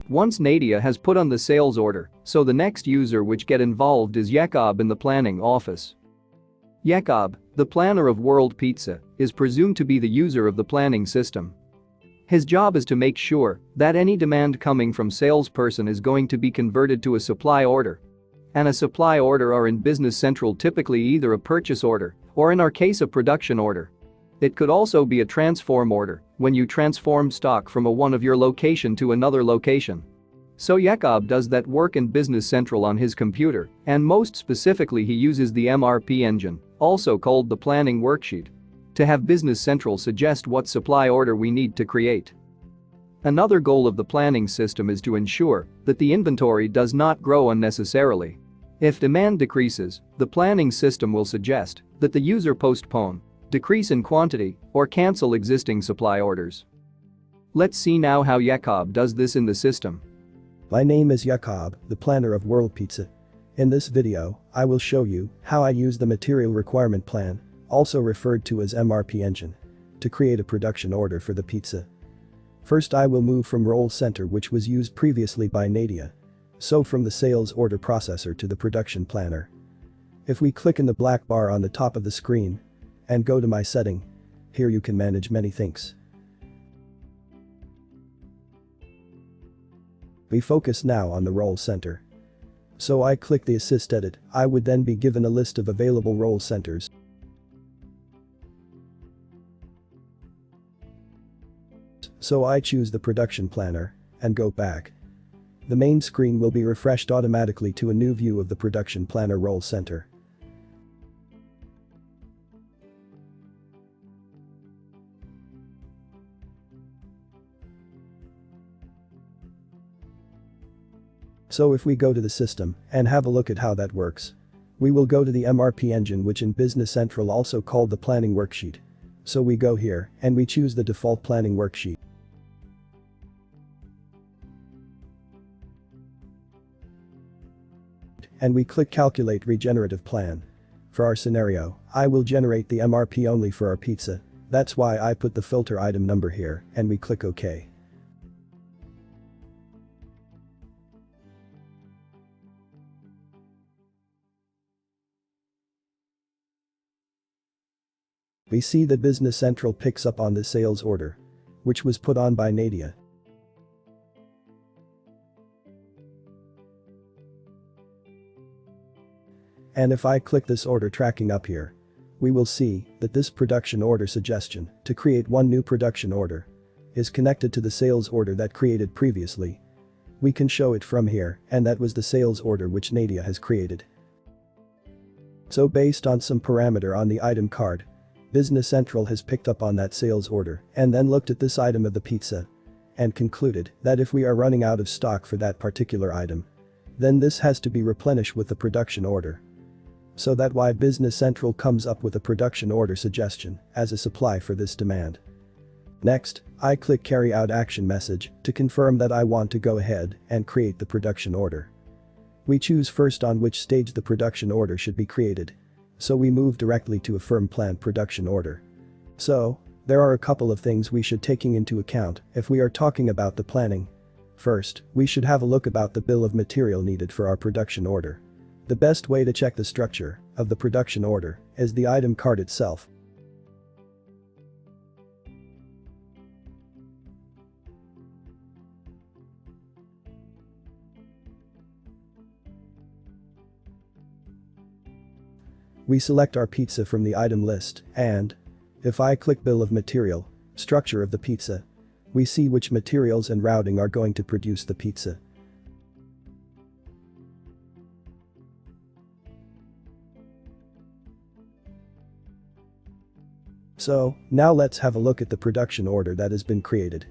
Once Nadia has put on the sales order, so the next user which get involved is Yacob in the planning office. Yacob, the planner of World Pizza, is presumed to be the user of the planning system. His job is to make sure that any demand coming from salesperson is going to be converted to a supply order. And a supply order are in Business Central typically either a purchase order or in our case a production order. It could also be a transform order when you transform stock from one of your location to another location. So Yacob does that work in Business Central on his computer, and most specifically he uses the MRP engine, also called the planning worksheet, to have Business Central suggest what supply order we need to create. Another goal of the planning system is to ensure that the inventory does not grow unnecessarily. If demand decreases, the planning system will suggest that the user postpone, decrease in quantity, or cancel existing supply orders. Let's see now how Yacob does this in the system. My name is Yacob, the planner of World Pizza. In this video, I will show you how I use the material requirement plan, also referred to as MRP engine, to create a production order for the pizza. First I will move from roll center which was used previously by Nadia. So from the sales order processor to the production planner. If we click in the black bar on the top of the screen and go to my setting, here you can manage many things. We focus now on the roll center. So I click the assist edit, I would then be given a list of available roll centers. So I choose the production planner and go back. The main screen will be refreshed automatically to a new view of the production planner roll center. So if we go to the system and have a look at how that works, we will go to the MRP engine which in Business Central also called the planning worksheet. So we go here and we choose the default planning worksheet. And we click calculate regenerative plan. For our scenario, I will generate the MRP only for our pizza. That's why I put the filter item number here and we click OK. We see that Business Central picks up on the sales order, which was put on by Nadia. And if I click this order tracking up here, we will see that this production order suggestion to create one new production order is connected to the sales order that created previously. We can show it from here, and that was the sales order which Nadia has created. So based on some parameter on the item card, Business Central has picked up on that sales order and then looked at this item of the pizza and concluded that if we are running out of stock for that particular item, then this has to be replenished with the production order. So that's why Business Central comes up with a production order suggestion as a supply for this demand. Next, I click carry out action message to confirm that I want to go ahead and create the production order. We choose first on which stage the production order should be created. So we move directly to a firm planned production order. So, there are a couple of things we should taking into account if we are talking about the planning. First, we should have a look about the bill of material needed for our production order. The best way to check the structure of the production order is the item card itself. We select our pizza from the item list and, if I click bill of material, structure of the pizza, we see which materials and routing are going to produce the pizza. So, now let's have a look at the production order that has been created.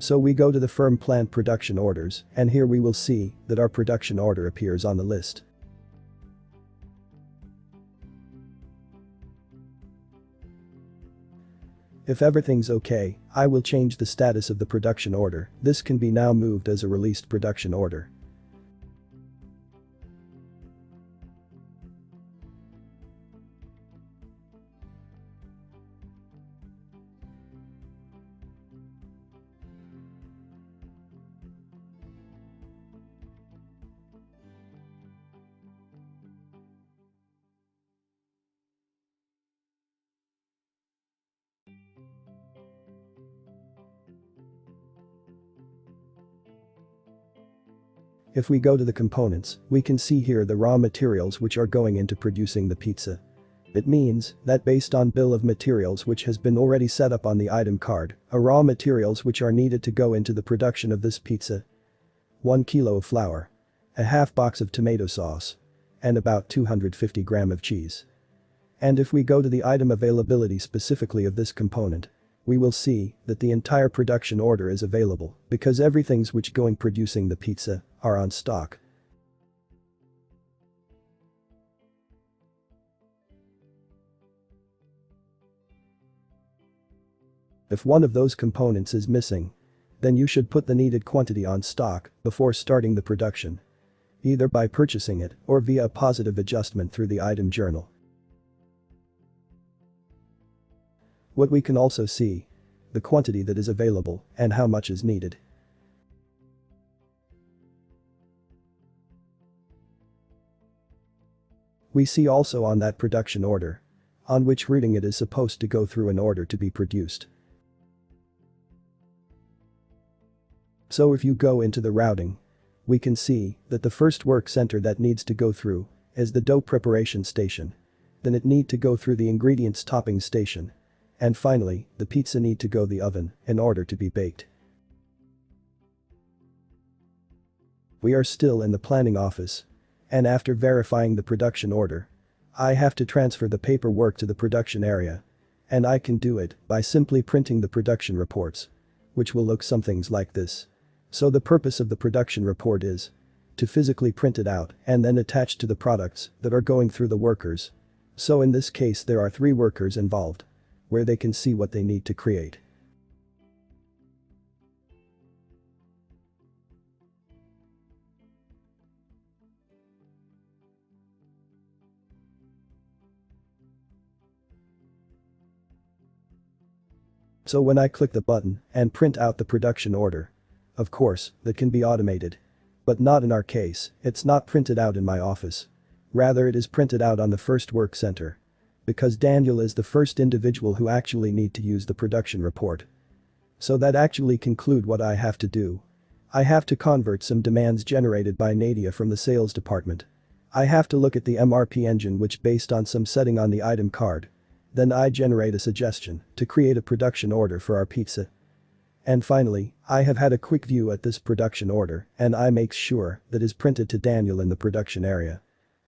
So we go to the firm planned production orders, and here we will see that our production order appears on the list. If everything's okay, I will change the status of the production order. This can be now moved as a released production order. If we go to the components, we can see here the raw materials which are going into producing the pizza. It means that based on bill of materials which has been already set up on the item card, raw materials which are needed to go into the production of this pizza. 1 kilo of flour, a half box of tomato sauce, and about 250 gram of cheese. And if we go to the item availability specifically of this component, we will see that the entire production order is available because everything's which going producing the pizza are on stock. If one of those components is missing, then you should put the needed quantity on stock before starting the production, either by purchasing it or via a positive adjustment through the item journal. What we can also see, the quantity that is available and how much is needed. We see also on that production order, on which routing it is supposed to go through in order to be produced. So if you go into the routing, we can see that the first work center that needs to go through is the dough preparation station, then it need to go through the ingredients topping station, and finally, the pizza need to go the oven in order to be baked. We are still in the planning office, and after verifying the production order, I have to transfer the paperwork to the production area, and I can do it by simply printing the production reports, which will look something like this. So the purpose of the production report is to physically print it out and then attach to the products that are going through the workers. So in this case there are 3 workers involved, where they can see what they need to create. So when I click the button and print out the production order, of course, that can be automated. But not in our case, it's not printed out in my office. Rather it is printed out on the first work center. Because Daniel is the first individual who actually need to use the production report. So that actually conclude what I have to do. I have to convert some demands generated by Nadia from the sales department. I have to look at the MRP engine which based on some setting on the item card. Then I generate a suggestion to create a production order for our pizza. And finally, I have had a quick view at this production order and I make sure that is printed to Daniel in the production area.